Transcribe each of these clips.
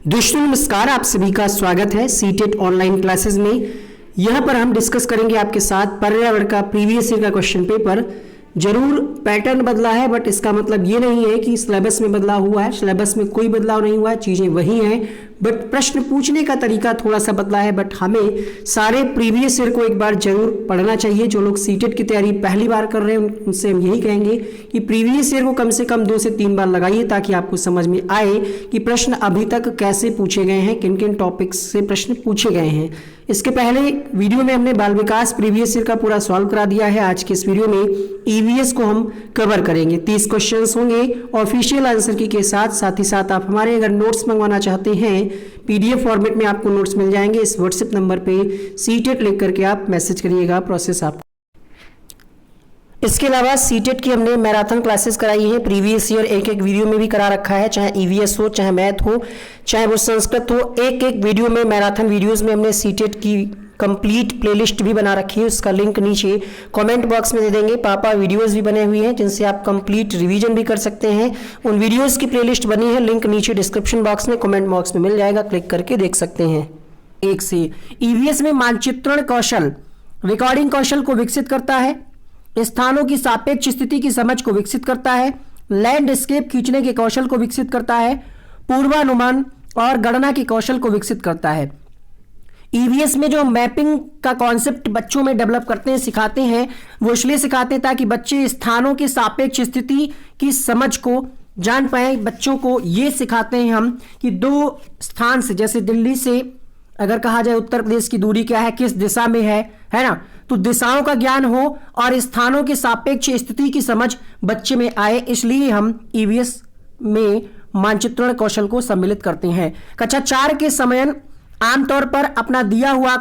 दोस्तों नमस्कार, आप सभी का स्वागत है सीटेट ऑनलाइन क्लासेस में। यहाँ पर हम डिस्कस करेंगे आपके साथ पर्यावरण का प्रीवियस ईयर का क्वेश्चन पेपर। जरूर पैटर्न बदला है, बट इसका मतलब ये नहीं है कि सिलेबस में बदलाव हुआ है। सिलेबस में कोई बदलाव नहीं हुआ है, चीज़ें वही हैं, बट प्रश्न पूछने का तरीका थोड़ा सा बदला है। बट हमें सारे प्रीवियस ईयर को एक बार जरूर पढ़ना चाहिए। जो लोग सीटेट की तैयारी पहली बार कर रहे हैं उनसे हम यही कहेंगे कि प्रीवियस ईयर को कम से कम 2 से 3 बार लगाइए, ताकि आपको समझ में आए कि प्रश्न अभी तक कैसे पूछे गए हैं, किन किन टॉपिक्स से प्रश्न पूछे गए हैं। इसके पहले वीडियो में हमने बाल विकास प्रीवियस ईयर का पूरा सॉल्व करा दिया है। आज के इस वीडियो में ईवीएस को हम कवर करेंगे। 30 क्वेश्चंस होंगे ऑफिशियल आंसर की के साथ ही साथ आप हमारे अगर नोट्स मंगवाना चाहते हैं, पीडीएफ फॉर्मेट में आपको नोट्स मिल जाएंगे। इस व्हाट्सएप नंबर पे सीटेट लिख करके आप मैसेज करिएगा, प्रोसेस आप। इसके अलावा सीटेट की हमने मैराथन क्लासेस कराई है। प्रीवियस ईयर एक एक वीडियो में भी करा रखा है, चाहे ईवीएस हो, चाहे मैथ हो, चाहे वो संस्कृत हो। एक एक वीडियो में मैराथन वीडियोस में हमने सीटेट की कंप्लीट प्लेलिस्ट भी बना रखी है। उसका लिंक नीचे कमेंट बॉक्स में दे देंगे। पापा वीडियोस भी बने हुए हैं जिनसे आप कंप्लीट रिवीजन भी कर सकते हैं। उन वीडियोस की प्लेलिस्ट बनी है, लिंक नीचे डिस्क्रिप्शन बॉक्स में कमेंट बॉक्स में मिल जाएगा, क्लिक करके देख सकते हैं। एक से ईवीएस में मानचित्रण कौशल रिकॉर्डिंग कौशल को विकसित करता है, स्थानों की सापेक्ष स्थिति की समझ को विकसित करता है, लैंडस्केप खींचने के कौशल को विकसित करता है, पूर्वानुमान और गणना के कौशल को विकसित करता है। ईवीएस में जो मैपिंग का कॉन्सेप्ट बच्चों में डेवलप करते हैं, सिखाते हैं, वो इसलिए सिखाते हैं ताकि बच्चे स्थानों की सापेक्ष स्थिति की समझ को जान पाए। बच्चों को ये सिखाते हैं हम कि 2 स्थान से, जैसे दिल्ली से अगर कहा जाए उत्तर प्रदेश की दूरी क्या है, किस दिशा में है ना, तो दिशाओं का ज्ञान हो और स्थानों की सापेक्ष स्थिति की समझ बच्चे में आए। इसलिए हम ईवीएस में मानचित्रण कौशल को सम्मिलित करते हैं। कक्षा 4 के समय आमतौर पर अपना दिया हुआ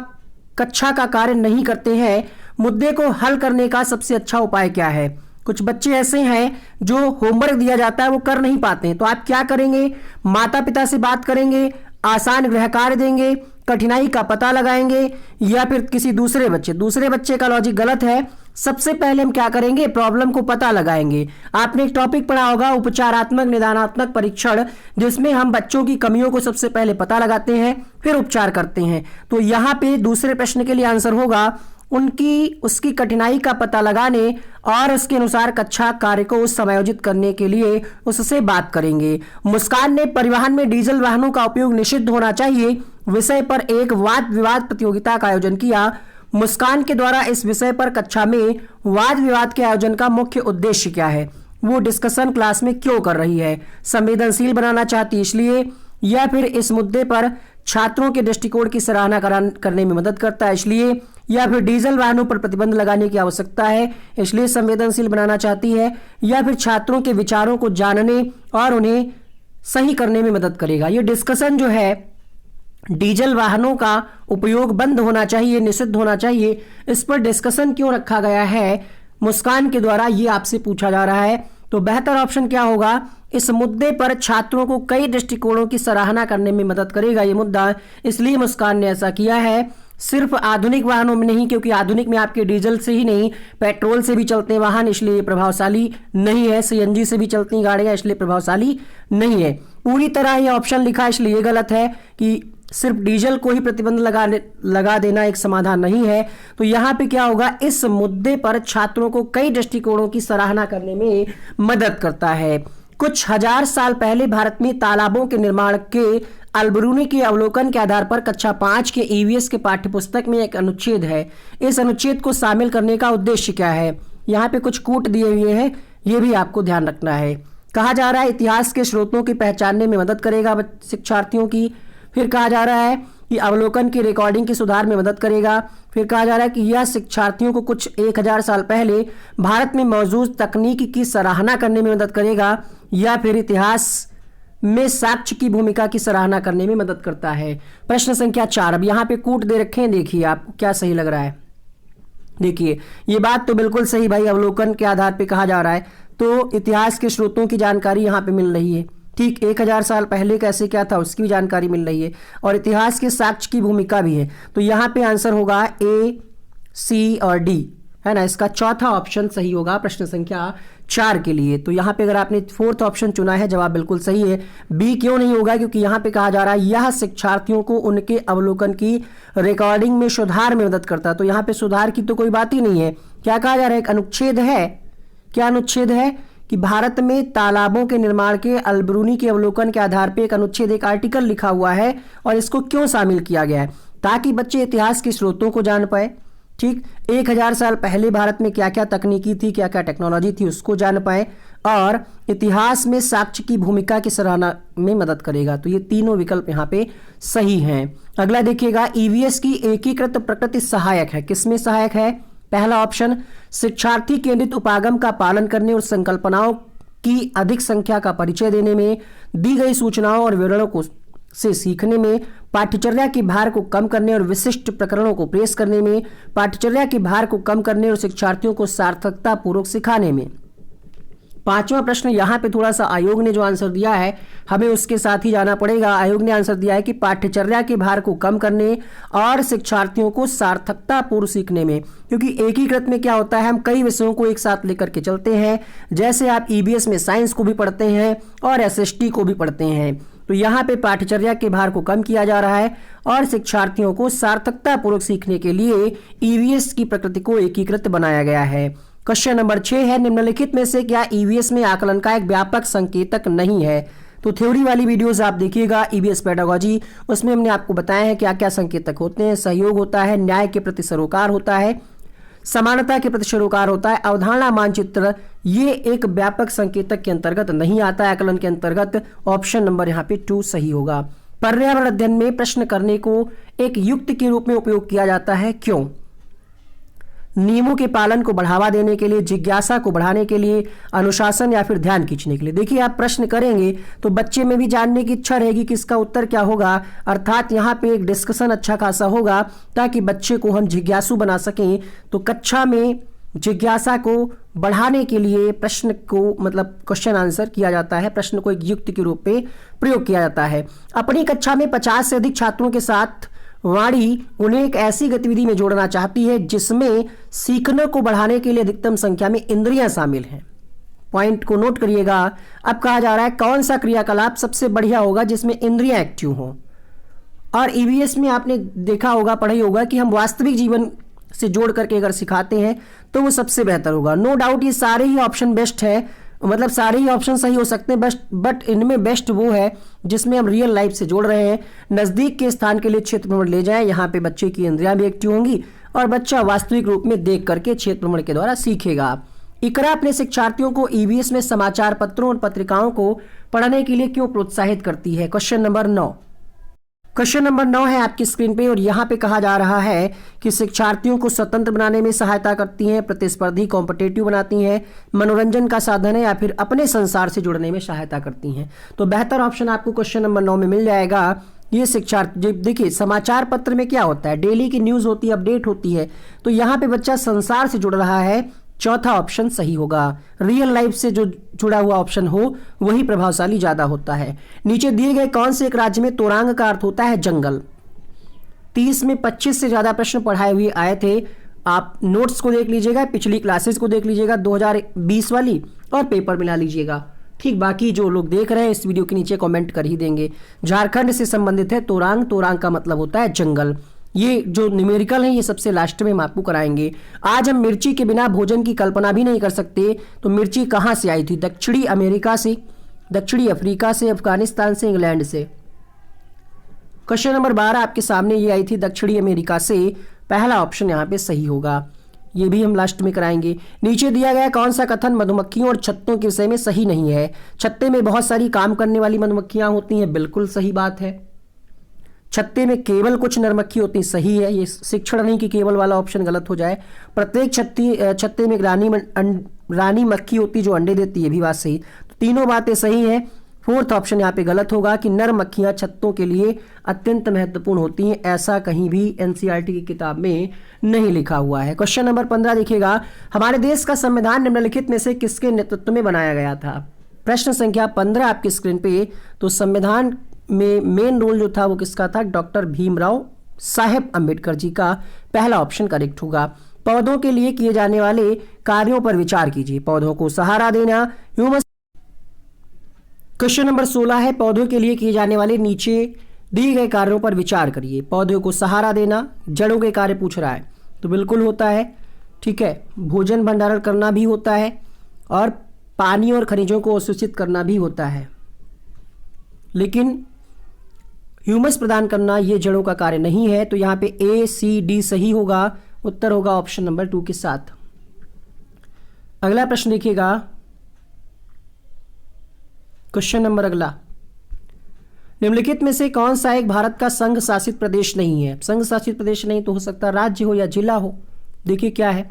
कक्षा का कार्य नहीं करते हैं। मुद्दे को हल करने का सबसे अच्छा उपाय क्या है? कुछ बच्चे ऐसे हैं जो होमवर्क दिया जाता है वो कर नहीं पाते हैं, तो आप क्या करेंगे? माता पिता से बात करेंगे, आसान गृह कार्य देंगे, कठिनाई का पता लगाएंगे, या फिर किसी दूसरे बच्चे का लॉजिक गलत है। सबसे पहले हम क्या करेंगे? प्रॉब्लम को पता लगाएंगे। आपने एक टॉपिक पढ़ा होगा उपचारात्मक निदानात्मक परीक्षण, जिसमें हम बच्चों की कमियों को सबसे पहले पता लगाते हैं, फिर उपचार करते हैं। तो यहाँ पे दूसरे प्रश्न के लिए आंसर होगा उसकी कठिनाई का पता लगाने और उसके अनुसार कक्षा कार्य को समायोजित करने के लिए उससे बात करेंगे। मुस्कान ने परिवहन में डीजल वाहनों का उपयोग निषिद्ध होना चाहिए विषय पर एक वाद विवाद प्रतियोगिता का आयोजन किया। मुस्कान के द्वारा इस विषय पर कक्षा में वाद विवाद के आयोजन का मुख्य उद्देश्य क्या है? वो डिस्कशन क्लास में क्यों कर रही है? संवेदनशील बनाना चाहती इसलिए, या फिर इस मुद्दे पर छात्रों के दृष्टिकोण की सराहना करने में मदद करता है इसलिए, या फिर डीजल वाहनों पर प्रतिबंध लगाने की आवश्यकता है इसलिए संवेदनशील बनाना चाहती है, या फिर छात्रों के विचारों को जानने और उन्हें सही करने में मदद करेगा। ये डिस्कशन जो है डीजल वाहनों का उपयोग बंद होना चाहिए, निषिद्ध होना चाहिए, इस पर डिस्कशन क्यों रखा गया है मुस्कान के द्वारा, ये आपसे पूछा जा रहा है। तो बेहतर ऑप्शन क्या होगा? इस मुद्दे पर छात्रों को कई दृष्टिकोणों की सराहना करने में मदद करेगा ये मुद्दा, इसलिए मुस्कान ने ऐसा किया है। सिर्फ आधुनिक वाहनों में नहीं, क्योंकि आधुनिक में आपके डीजल से ही नहीं, पेट्रोल से भी चलते हैं वाहन, इसलिए प्रभावशाली नहीं है। सीएनजी से भी चलती गाड़ियां, इसलिए प्रभावशाली नहीं है। पूरी तरह ये ऑप्शन लिखा, इसलिए ये गलत है कि सिर्फ डीजल को ही प्रतिबंध लगा देना एक समाधान नहीं है। तो यहाँ पे क्या होगा? इस मुद्दे पर छात्रों को कई दृष्टिकोणों की सराहना करने में मदद करता है। कुछ हजार साल पहले भारत में तालाबों के निर्माण के अल्बरूनी के अवलोकन के आधार पर कक्षा 5 के ईवीएस के पाठ्यपुस्तक में एक अनुच्छेद है। इस अनुच्छेद को शामिल करने का उद्देश्य क्या है? यहाँ पे कुछ कूट दिए हुए हैं, ये भी आपको ध्यान रखना है। कहा जा रहा है इतिहास के स्रोतों की पहचानने में मदद करेगा शिक्षार्थियों की। फिर कहा जा रहा है कि अवलोकन की रिकॉर्डिंग के सुधार में मदद करेगा। फिर कहा जा रहा है कि यह शिक्षार्थियों को कुछ 1000 साल पहले भारत में मौजूद तकनीक की सराहना करने में मदद करेगा, या फिर इतिहास में साक्ष्य की भूमिका की सराहना करने में मदद करता है। प्रश्न संख्या 4। अब यहाँ पे कूट दे रखे हैं, देखिए आपको क्या सही लग रहा है। देखिए ये बात तो बिल्कुल सही भाई, अवलोकन के आधार पे कहा जा रहा है, तो इतिहास के स्रोतों की जानकारी यहाँ पे मिल रही है। ठीक 1000 साल पहले कैसे क्या था उसकी भी जानकारी मिल रही है, और इतिहास के साक्ष्य की भूमिका भी है। तो यहाँ पे आंसर होगा A, C और D, है ना। इसका चौथा ऑप्शन सही होगा प्रश्न संख्या 4 के लिए। तो यहाँ पे अगर आपने फोर्थ ऑप्शन चुना है, जवाब बिल्कुल सही है। बी क्यों नहीं होगा? क्योंकि यहाँ पे कहा जा रहा है यह शिक्षार्थियों को उनके अवलोकन की रिकॉर्डिंग में सुधार में मदद करता है। तो यहाँ पे सुधार की तो कोई बात ही नहीं है। क्या कहा जा रहा है? एक अनुच्छेद है। क्या अनुच्छेद है? कि भारत में तालाबों के निर्माण के अल्बरूनी के अवलोकन के आधार पर एक अनुच्छेद, एक आर्टिकल लिखा हुआ है। और इसको क्यों शामिल किया गया है? ताकि बच्चे इतिहास के स्रोतों को जान पाए। ठीक, 1000 साल पहले भारत में क्या क्या तकनीकी थी, क्या क्या टेक्नोलॉजी थी, उसको जान पाए। और इतिहास में साक्ष्य की भूमिका की सराहना में मदद करेगा। तो ये तीनों विकल्प यहाँ पे सही हैं। अगला देखिएगा, ईवीएस की एकीकृत प्रकृति सहायक है। किसमें सहायक है? पहला ऑप्शन, शिक्षार्थी केंद्रित उपागम का पालन करने और संकल्पनाओं की अधिक संख्या का परिचय देने में, दी गई सूचनाओं और विवरणों को से सीखने में, पाठ्यचर्या के भार को कम करने और विशिष्ट प्रकरणों को पेश करने में, पाठ्यचर्या के भार को कम करने और शिक्षार्थियों को सार्थकता पूर्वक सिखाने में। पांचवा प्रश्न, यहाँ पे थोड़ा सा आयोग ने जो आंसर दिया है हमें उसके साथ ही जाना पड़ेगा। आयोग ने आंसर दिया है कि पाठ्यचर्या के भार को कम करने और शिक्षार्थियों को सार्थकता पूर्व सीखने में। क्योंकि एकीकृत में क्या होता है, हम कई विषयों को एक साथ लेकर के चलते हैं। जैसे आप ईबीएस में साइंस को भी पढ़ते हैं और एसएसटी को भी पढ़ते हैं। तो यहाँ पे पाठ्यचर्या के भार को कम किया जा रहा है और शिक्षार्थियों को सार्थकता पूर्वक सीखने के लिए ईवीएस की प्रकृति को एकीकृत बनाया गया है। क्वेश्चन नंबर 6 है, निम्नलिखित में से क्या ईवीएस में आकलन का एक व्यापक संकेतक नहीं है? तो थ्योरी वाली वीडियोस आप देखिएगा, ईवीएस पेडागोजी, उसमें हमने आपको बताया है क्या क्या संकेतक होते हैं। सहयोग होता है, न्याय के प्रति सरोकार होता है, समानता के प्रति सरोकार होता है, अवधारणा मानचित्र, ये एक व्यापक संकेतक के अंतर्गत नहीं आता है, आकलन के अंतर्गत। ऑप्शन नंबर यहाँ पे 2 सही होगा। पर्यावरण अध्ययन में प्रश्न करने को एक युक्ति के रूप में उपयोग किया जाता है, क्यों? नियमों के पालन को बढ़ावा देने के लिए, जिज्ञासा को बढ़ाने के लिए, अनुशासन या फिर ध्यान खींचने के लिए। देखिए, आप प्रश्न करेंगे तो बच्चे में भी जानने की इच्छा रहेगी कि इसका उत्तर क्या होगा। अर्थात यहाँ पे एक डिस्कशन अच्छा खासा होगा ताकि बच्चे को हम जिज्ञासु बना सकें। तो कक्षा में जिज्ञासा को बढ़ाने के लिए प्रश्न को, मतलब क्वेश्चन आंसर किया जाता है, प्रश्न को एक युक्ति के रूप में प्रयोग किया जाता है। अपनी कक्षा में 50 से अधिक छात्रों के साथ वाणी उन्हें एक ऐसी गतिविधि में जोड़ना चाहती है जिसमें सीखने को बढ़ाने के लिए अधिकतम संख्या में इंद्रियां शामिल हैं। पॉइंट को नोट करिएगा। अब कहा जा रहा है कौन सा क्रियाकलाप सबसे बढ़िया होगा जिसमें इंद्रियां एक्टिव हो। और ईवीएस में आपने देखा होगा, पढ़ा ही होगा कि हम वास्तविक जीवन से जोड़ करके अगर सिखाते हैं तो वो सबसे बेहतर होगा। नो डाउट ये सारे ही ऑप्शन बेस्ट है, मतलब सारे ही ऑप्शन सही हो सकते हैं, बट इनमें बेस्ट वो है जिसमें हम रियल लाइफ से जोड़ रहे हैं। नज़दीक के स्थान के लिए क्षेत्र भ्रमण ले जाएं, यहाँ पे बच्चे की इंद्रियां भी एक्टिव होंगी और बच्चा वास्तविक रूप में देख करके क्षेत्र भ्रमण के द्वारा सीखेगा। इकरा अपने शिक्षार्थियों को ईवीएस में समाचार पत्रों और पत्रिकाओं को पढ़ने के लिए क्यों प्रोत्साहित करती है? Question number 9। क्वेश्चन नंबर 9 है आपकी स्क्रीन पे और यहाँ पे कहा जा रहा है कि शिक्षार्थियों को स्वतंत्र बनाने में सहायता करती हैं, प्रतिस्पर्धी कॉम्पिटेटिव बनाती हैं, मनोरंजन का साधन है या फिर अपने संसार से जुड़ने में सहायता करती हैं। तो बेहतर ऑप्शन आपको क्वेश्चन नंबर 9 में मिल जाएगा। ये शिक्षार्थी, देखिए समाचार पत्र में क्या होता है, डेली की न्यूज़ होती है, अपडेट होती है। तो यहाँ पे बच्चा संसार से जुड़ रहा है, चौथा ऑप्शन सही होगा। रियल लाइफ से जो जुड़ा हुआ ऑप्शन हो वही प्रभावशाली ज्यादा होता है। नीचे दिए गए कौन से एक राज्य में तोरांग का अर्थ होता है जंगल? 30 में 25 से ज्यादा प्रश्न पढ़ाए हुए आए थे। आप नोट्स को देख लीजिएगा, पिछली क्लासेस को देख लीजिएगा 2020 वाली, और पेपर मिला लीजिएगा। ठीक, बाकी जो लोग देख रहे हैं इस वीडियो के नीचे कमेंट कर ही देंगे। झारखंड से संबंधित है तोरांग, तोरांग का मतलब होता है जंगल। ये जो न्यूमेरिकल है ये सबसे लास्ट में हम आपको कराएंगे। आज हम मिर्ची के बिना भोजन की कल्पना भी नहीं कर सकते। तो मिर्ची कहाँ से आई थी? दक्षिणी अमेरिका से, दक्षिणी अफ्रीका से, अफगानिस्तान से, इंग्लैंड से। क्वेश्चन नंबर 12 आपके सामने ये आई थी दक्षिणी अमेरिका से। पहला ऑप्शन यहाँ पे सही होगा, ये भी हम लास्ट में कराएंगे। नीचे दिया गया कौन सा कथन मधुमक्खियों और छत्तों के विषय में सही नहीं है? छत्ते में बहुत सारी काम करने वाली मधुमक्खियां होती हैं, बिल्कुल सही बात है। छत्ते में केवल कुछ नरमक्खी होती, सही है। ये शिक्षण नहीं कि केवल वाला ऑप्शन गलत हो जाए। प्रत्येक छत्ते में एक रानी मक्खी होती जो अंडे देती है, भी बात सही। तो तीनों बातें सही हैं। फोर्थ ऑप्शन यहाँ पे गलत होगा कि नर मक्खियां छत्तों के लिए अत्यंत महत्वपूर्ण होती हैं, ऐसा कहीं भी एनसीईआरटी की किताब में नहीं लिखा हुआ है। क्वेश्चन नंबर 15 देखिएगा, हमारे देश का संविधान निम्नलिखित में से किसके नेतृत्व में बनाया गया था? प्रश्न संख्या 15 आपकी स्क्रीन पे। तो संविधान में मेन रोल जो था वो किसका था? डॉक्टर भीमराव साहेब अंबेडकर जी का। पहला ऑप्शन करेक्ट होगा। पौधों के लिए किए जाने वाले कार्यों पर विचार कीजिए। पौधों को सहारा देना, ह्यूमस। क्वेश्चन नंबर 16 है, पौधों के लिए किए जाने वाले नीचे दिए गए कार्यों पर विचार करिए। पौधों को सहारा देना, जड़ों के कार्य पूछ रहा है तो बिल्कुल होता है, ठीक है। भोजन भंडारण करना भी होता है और पानी और खनिजों को अवशोषित करना भी होता है, लेकिन ह्यूमस प्रदान करना ये जड़ों का कार्य नहीं है। तो यहाँ पे ए सी डी सही होगा, उत्तर होगा ऑप्शन नंबर 2 के साथ। अगला प्रश्न देखिएगा, क्वेश्चन नंबर अगला, निम्नलिखित में से कौन सा एक भारत का संघ शासित प्रदेश नहीं है? संघ शासित प्रदेश नहीं तो हो सकता राज्य हो या जिला हो। देखिए क्या है,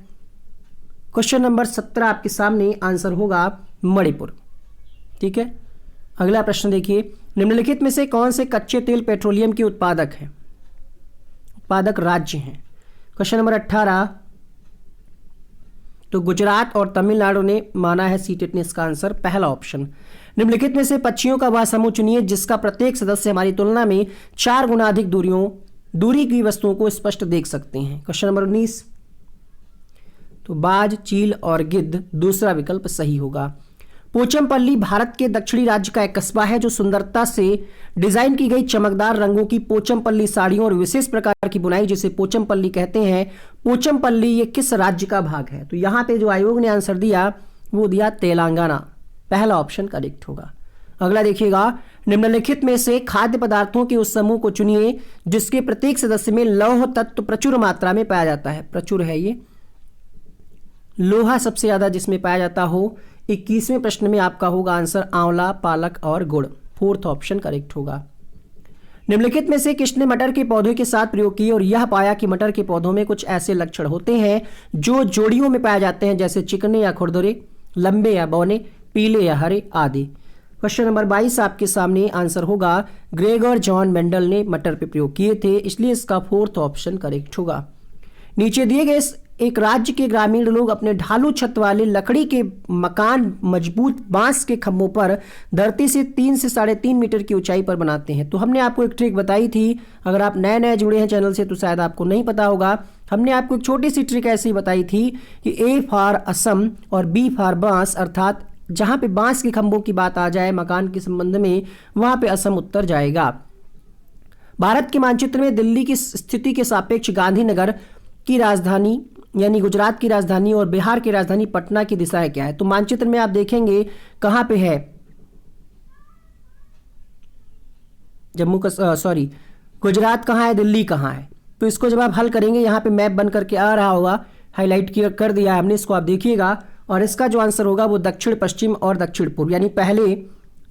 क्वेश्चन नंबर 17 आपके सामने, आंसर होगा मणिपुर, ठीक है। अगला प्रश्न देखिए, निम्नलिखित में से कौन से कच्चे तेल पेट्रोलियम के उत्पादक हैं? उत्पादक राज्य हैं। क्वेश्चन नंबर 18, तो गुजरात और तमिलनाडु ने माना है सीटेट ने इसका आंसर पहला ऑप्शन। निम्नलिखित में से पक्षियों का वह समूह चुनिए जिसका प्रत्येक सदस्य हमारी तुलना में 4 गुना अधिक दूरी की वस्तुओं को स्पष्ट देख सकते हैं। क्वेश्चन नंबर 19, तो बाज, चील और गिद्ध, दूसरा विकल्प सही होगा। पोचमपल्ली भारत के दक्षिणी राज्य का एक कस्बा है जो सुंदरता से डिजाइन की गई चमकदार रंगों की पोचमपल्ली साड़ियों और विशेष प्रकार की बुनाई जिसे पोचमपल्ली कहते हैं। पोचमपल्ली ये किस राज्य का भाग है? तो यहां पे जो आयोग ने आंसर दिया वो दिया तेलंगाना, पहला ऑप्शन करेक्ट होगा। अगला देखिएगा, निम्नलिखित में से खाद्य पदार्थों के उस समूह को चुनिए जिसके प्रत्येक सदस्य में लौह तत्व प्रचुर मात्रा में पाया जाता है। प्रचुर है ये, लोहा सबसे ज्यादा जिसमें पाया जाता हो। 21वें प्रश्न में आपका होगा आंसर आंवला, पालक और गुड़, फोर्थ ऑप्शन करेक्ट होगा। निम्नलिखित में से किसने मटर के पौधों के साथ प्रयोग किए और यह पाया कि मटर के पौधों में कुछ ऐसे लक्षण होते हैं जो जोड़ियों में पाए जाते हैं, जैसे चिकने या खुरदुरे, लंबे या बौने, पीले या हरे आदि। क्वेश्चन नंबर 22 आपके सामने, आंसर होगा ग्रेगर जॉन मेंडल ने मटर पे प्रयोग किए थे, इसलिए इसका फोर्थ ऑप्शन करेक्ट होगा। नीचे दिए गए एक राज्य के ग्रामीण लोग अपने ढालू छत वाले लकड़ी के मकान मजबूत बांस के खंभों पर धरती से 3 से 3.5 मीटर की ऊंचाई पर बनाते हैं। तो हमने आपको एक ट्रिक बताई थी, अगर आप नए नए जुड़े हैं चैनल से तो शायद आपको नहीं पता होगा। हमने आपको एक छोटी सी ट्रिक ऐसी बताई थी कि ए फॉर असम और बी फॉर बांस, अर्थात जहां पे बांस के खंभों की बात आ जाए मकान के संबंध में, वहां पे असम उत्तर जाएगा। भारत के मानचित्र में दिल्ली की स्थिति के सापेक्ष गांधीनगर की राजधानी यानी गुजरात की राजधानी और बिहार की राजधानी पटना की दिशाएं क्या है? तो मानचित्र में आप देखेंगे कहां पे है, गुजरात कहां है, दिल्ली कहां है। तो इसको जब आप हल करेंगे, यहां पे मैप बन करके आ रहा होगा, हाईलाइट कर दिया है हमने इसको, आप देखिएगा। और इसका जो आंसर होगा वो दक्षिण पश्चिम और दक्षिण पूर्व, यानी पहले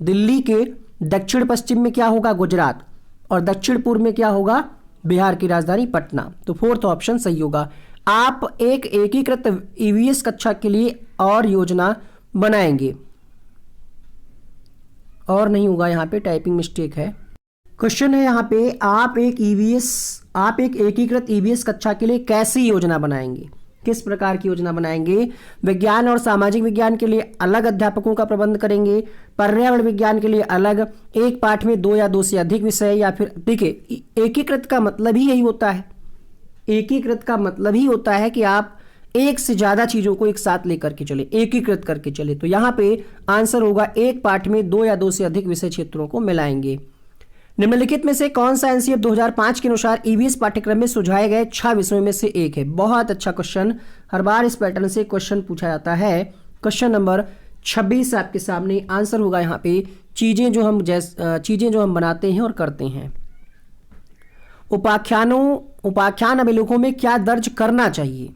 दिल्ली के दक्षिण पश्चिम में क्या होगा, गुजरात, और दक्षिण पूर्व में क्या होगा, बिहार की राजधानी पटना। तो फोर्थ ऑप्शन सही होगा। आप एक एकीकृत ईवीएस कक्षा के लिए और योजना बनाएंगे, और नहीं होगा, यहां पे टाइपिंग मिस्टेक है। क्वेश्चन है यहां पे, आप एक एकीकृत ईवीएस कक्षा के लिए कैसी योजना बनाएंगे, किस प्रकार की योजना बनाएंगे? विज्ञान और सामाजिक विज्ञान के लिए अलग अध्यापकों का प्रबंध करेंगे, पर्यावरण विज्ञान के लिए अलग, एक पाठ में 2 या 2 से अधिक विषय, या फिर देखिए एकीकृत का मतलब ही यही होता है, एकीकृत का मतलब ही होता है कि आप एक से ज्यादा चीजों को एक साथ लेकर के चले, एकीकृत करके चले। तो यहां पे आंसर होगा एक पाठ में 2 या 2 से अधिक विषय क्षेत्रों को मिलाएंगे। निम्नलिखित में से कौन सा एनसीईआरटी 2005 के अनुसार ईवीएस पाठ्यक्रम में सुझाए गए 6 विषयों में से एक है? बहुत अच्छा क्वेश्चन, हर बार इस पैटर्न से क्वेश्चन पूछा जाता है। क्वेश्चन नंबर 26 आपके सामने, आंसर होगा यहाँ पे चीजें जो हम बनाते हैं और करते हैं। उपाख्यान अभिलेखों में क्या दर्ज करना चाहिए?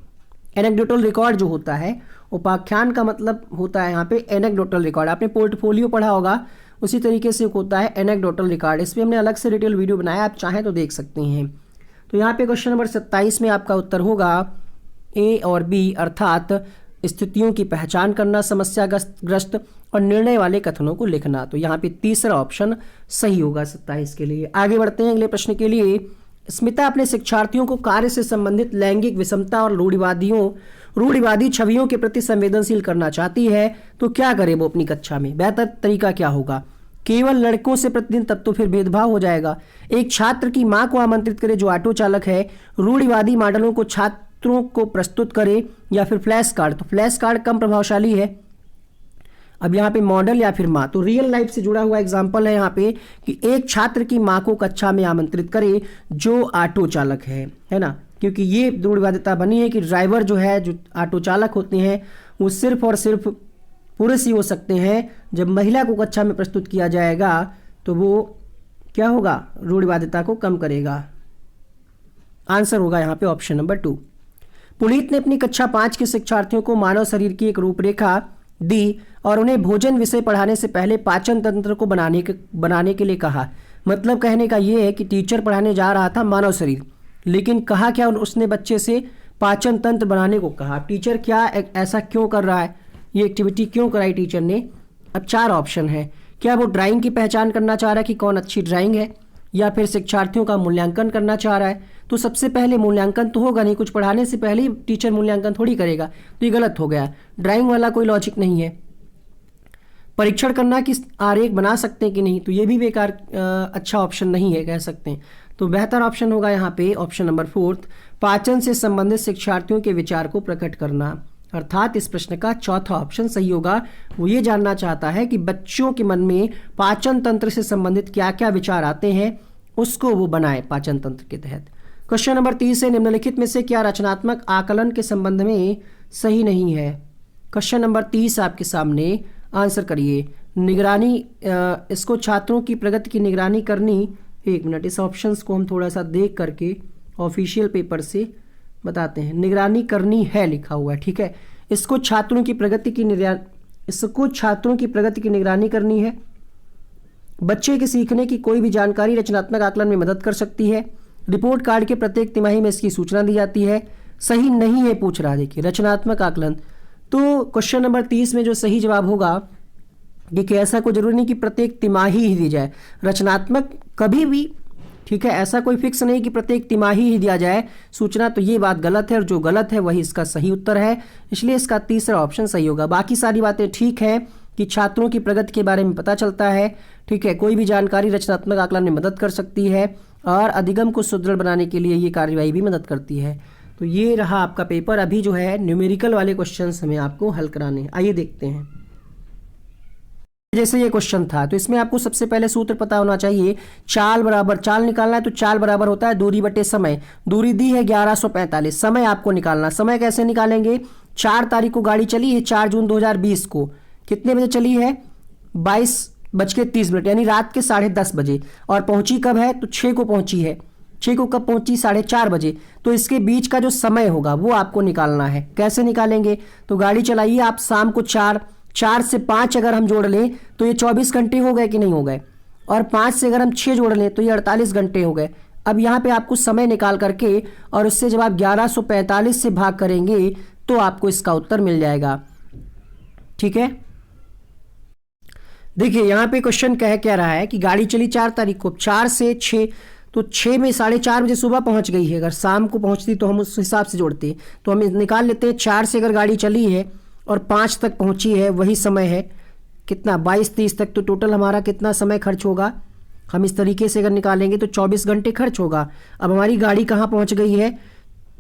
एनेक्डोटल रिकॉर्ड जो होता है, उपाख्यान का मतलब होता है यहाँ पे एनेक्डोटल रिकॉर्ड। आपने पोर्टफोलियो पढ़ा होगा, उसी तरीके से होता है एनेक्डोटल रिकॉर्ड। इस पर हमने अलग से डिटेल वीडियो बनाया, आप चाहें तो देख सकते हैं। तो यहाँ पे क्वेश्चन नंबर 27 में आपका उत्तर होगा ए और बी, अर्थात स्थितियों की पहचान करना, समस्याग्रस्त और निर्णय वाले कथनों को लिखना। तो यहाँ पे तीसरा ऑप्शन सही होगा 27 के लिए। आगे बढ़ते हैं अगले प्रश्न के लिए। स्मिता अपने शिक्षार्थियों को कार्य से संबंधित लैंगिक विषमता और रूढ़िवादी छवियों के प्रति संवेदनशील करना चाहती है, तो क्या करे वो अपनी कक्षा में? बेहतर तरीका क्या होगा? केवल लड़कों से प्रतिदिन, तब तो फिर भेदभाव हो जाएगा। एक छात्र की मां को आमंत्रित करे जो ऑटो चालक है, रूढ़िवादी मॉडलों को छात्रों को प्रस्तुत करे या फिर फ्लैश कार्ड, तो फ्लैश कार्ड कम प्रभावशाली है। अब यहाँ पे मॉडल या फिर माँ, तो रियल लाइफ से जुड़ा हुआ एग्जाम्पल है यहाँ पे कि एक छात्र की माँ को कक्षा में आमंत्रित करे जो ऑटो चालक है ना, क्योंकि ये रूढ़िवादिता बनी है कि ड्राइवर जो है, जो ऑटो चालक होते हैं, वो सिर्फ और सिर्फ पुरुष ही हो सकते हैं। जब महिला को कक्षा में प्रस्तुत किया जाएगा तो वो क्या होगा, रूढ़िवादिता को कम करेगा। आंसर होगा यहाँ पे ऑप्शन नंबर 2। पुनीत ने अपनी कक्षा 5 के शिक्षार्थियों को मानव शरीर की एक रूपरेखा दी और उन्हें भोजन विषय पढ़ाने से पहले पाचन तंत्र को बनाने के लिए कहा। मतलब कहने का ये है कि टीचर पढ़ाने जा रहा था मानव शरीर, लेकिन कहा क्या, उसने बच्चे से पाचन तंत्र बनाने को कहा। टीचर क्या ऐसा क्यों कर रहा है, ये एक्टिविटी क्यों कराई टीचर ने। अब 4 ऑप्शन है। क्या वो ड्राइंग की पहचान करना चाह रहा है कि कौन अच्छी ड्राइंग है, या फिर शिक्षार्थियों का मूल्यांकन करना चाह रहा है। तो सबसे पहले मूल्यांकन तो होगा नहीं, कुछ पढ़ाने से पहले ही टीचर मूल्यांकन थोड़ी करेगा, तो ये गलत हो गया। ड्राइंग वाला कोई लॉजिक नहीं है। परीक्षण करना कि आरेख बना सकते हैं कि नहीं, तो ये भी बेकार अच्छा ऑप्शन नहीं है कह सकते हैं। तो बेहतर ऑप्शन होगा यहाँ पे ऑप्शन नंबर 4, पाचन से संबंधित शिक्षार्थियों के विचार को प्रकट करना। अर्थात इस प्रश्न का चौथा ऑप्शन सही होगा। वो ये जानना चाहता है कि बच्चों के मन में पाचन तंत्र से संबंधित क्या क्या विचार आते हैं, उसको वो बनाए पाचन तंत्र के तहत। क्वेश्चन नंबर 30 है, निम्नलिखित में से क्या रचनात्मक आकलन के संबंध में सही नहीं है। क्वेश्चन नंबर 30 आपके सामने, आंसर करिए। निगरानी, इसको छात्रों की प्रगति की निगरानी करनी, एक मिनट, इस ऑप्शंस को हम थोड़ा सा देख करके ऑफिशियल पेपर से बताते हैं। निगरानी करनी है लिखा हुआ है, ठीक है। इसको छात्रों की प्रगति की निगरानी करनी है। बच्चे के सीखने की कोई भी जानकारी रचनात्मक आकलन में मदद कर सकती है। रिपोर्ट कार्ड के प्रत्येक तिमाही में इसकी सूचना दी जाती है। सही नहीं है पूछ रहा, देखिए रचनात्मक आकलन। तो क्वेश्चन नंबर 30 में जो सही जवाब होगा, देखिए ऐसा कोई जरूरी नहीं कि प्रत्येक तिमाही ही दी जाए, रचनात्मक कभी भी, ठीक है, ऐसा कोई फिक्स नहीं कि प्रत्येक तिमाही ही दिया जाए सूचना, तो ये बात गलत है और जो गलत है वही इसका सही उत्तर है। इसलिए इसका तीसरा ऑप्शन सही होगा। बाकी सारी बातें ठीक है कि छात्रों की प्रगति के बारे में पता चलता है, ठीक है, कोई भी जानकारी रचनात्मक आकलन में मदद कर सकती है और अधिगम को सुदृढ़ बनाने के लिए ये कार्यवाही भी मदद करती है। तो ये रहा आपका पेपर। अभी जो है न्यूमेरिकल वाले क्वेश्चंस हमें आपको हल कराने हैं। आइए देखते हैं। जैसे ये क्वेश्चन था, तो इसमें आपको सबसे पहले सूत्र पता होना चाहिए। चाल बराबर, चाल निकालना है तो चाल बराबर होता है दूरी बटे समय। दूरी दी है 1145, समय आपको निकालना। समय कैसे निकालेंगे, 4 तारीख को गाड़ी चली है, 4 जून 2020 को, कितने बजे चली है, 22:30, यानी रात के 10:30 बजे। और पहुंची कब है, तो 6 को पहुंची है। 6 को कब पहुंची, 4:30 बजे। तो इसके बीच का जो समय होगा वो आपको निकालना है। कैसे निकालेंगे, तो गाड़ी चलाइए आप शाम को 4 से 5 अगर हम जोड़ लें तो ये 24 घंटे हो गए कि नहीं हो गए, और 5 से अगर हम 6 जोड़ लें तो ये 48 घंटे हो गए। अब यहाँ पे आपको समय निकाल करके और उससे जब आप 1145 से भाग करेंगे तो आपको इसका उत्तर मिल जाएगा, ठीक है। देखिए यहाँ पे क्वेश्चन कह रहा है कि गाड़ी चली 4 तारीख को, 4 से 6, तो 6 में 4:30 बजे सुबह पहुंच गई है। अगर शाम को पहुंचती तो हम उस हिसाब से जोड़ते, तो हम निकाल लेते हैं 4 से अगर गाड़ी चली है और 5 तक पहुंची है, वही समय है कितना, 22:30 तक। तो टोटल हमारा कितना समय खर्च होगा, हम इस तरीके से अगर निकालेंगे तो 24 घंटे खर्च होगा। अब हमारी गाड़ी कहाँ पहुंच गई है,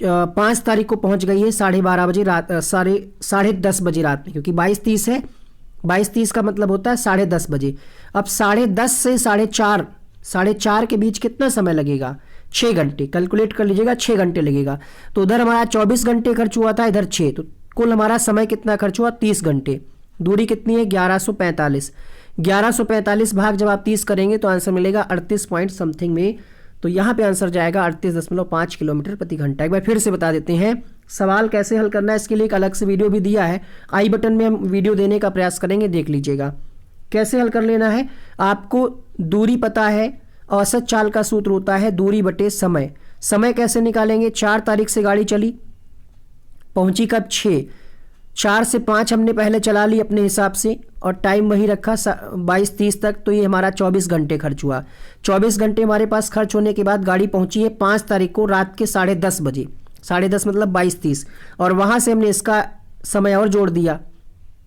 5 तारीख को पहुंच गई है 12:30 बजे रात, 10:30 बजे रात में, क्योंकि 22:30 है, 22:30 का मतलब होता है 10:30 बजे। अब 10:30 से 4:30 के बीच कितना समय लगेगा, 6 घंटे। कैलकुलेट कर लीजिएगा, 6 घंटे लगेगा। तो उधर हमारा 24 घंटे खर्च हुआ था, इधर 6, तो कुल हमारा समय कितना खर्च हुआ, 30 घंटे। दूरी कितनी है, 1145। 1145 भाग जब आप 30 करेंगे तो आंसर मिलेगा 38 पॉइंट समथिंग में। तो यहाँ पे आंसर जाएगा 38.5 किलोमीटर प्रति घंटा। एक बार फिर से बता देते हैं सवाल कैसे हल करना है, इसके लिए एक अलग से वीडियो भी दिया है, आई बटन में हम वीडियो देने का प्रयास करेंगे, देख लीजिएगा। कैसे हल कर लेना है, आपको दूरी पता है, औसत चाल का सूत्र होता है दूरी बटे समय। समय कैसे निकालेंगे, 4 तारीख से गाड़ी चली, पहुंची कब, 6, 4 से 5 हमने पहले चला ली अपने हिसाब से और टाइम वही रखा 22:30 तक, तो ये हमारा 24 घंटे खर्च हुआ। 24 घंटे हमारे पास खर्च होने के बाद गाड़ी पहुंची है 5 तारीख को रात के 10:30 बजे, 10:30 मतलब 22:30, और वहां से हमने इसका समय और जोड़ दिया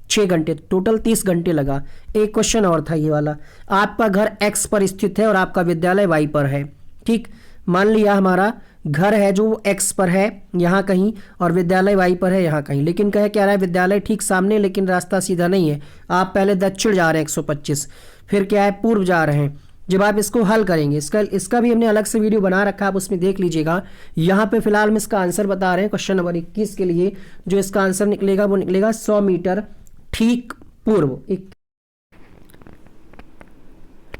6 घंटे, टोटल 30 घंटे लगा। एक क्वेश्चन और था ये वाला, आपका घर X पर स्थित है और आपका विद्यालय Y पर है, ठीक। मान लिया हमारा घर है जो x पर है यहाँ कहीं और विद्यालय y पर है यहाँ कहीं, लेकिन कह क्या रहा है विद्यालय ठीक सामने लेकिन रास्ता सीधा नहीं है। आप पहले दक्षिण जा रहे हैं 125, फिर क्या है पूर्व जा रहे हैं। जब आप इसको हल करेंगे, इसका भी हमने अलग से वीडियो बना रखा है, आप उसमें देख लीजिएगा। यहाँ पे फिलहाल हम इसका आंसर बता रहे हैं क्वेश्चन नंबर 21 के लिए। जो इसका आंसर निकलेगा वो निकलेगा 100 मीटर ठीक पूर्व।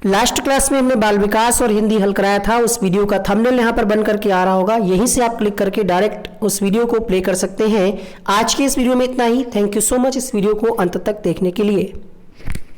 लास्ट क्लास में हमने बाल विकास और हिंदी हल कराया था, उस वीडियो का थंबनेल यहाँ पर बन करके आ रहा होगा, यहीं से आप क्लिक करके डायरेक्ट उस वीडियो को प्ले कर सकते हैं। आज के इस वीडियो में इतना ही। थैंक यू सो मच इस वीडियो को अंत तक देखने के लिए।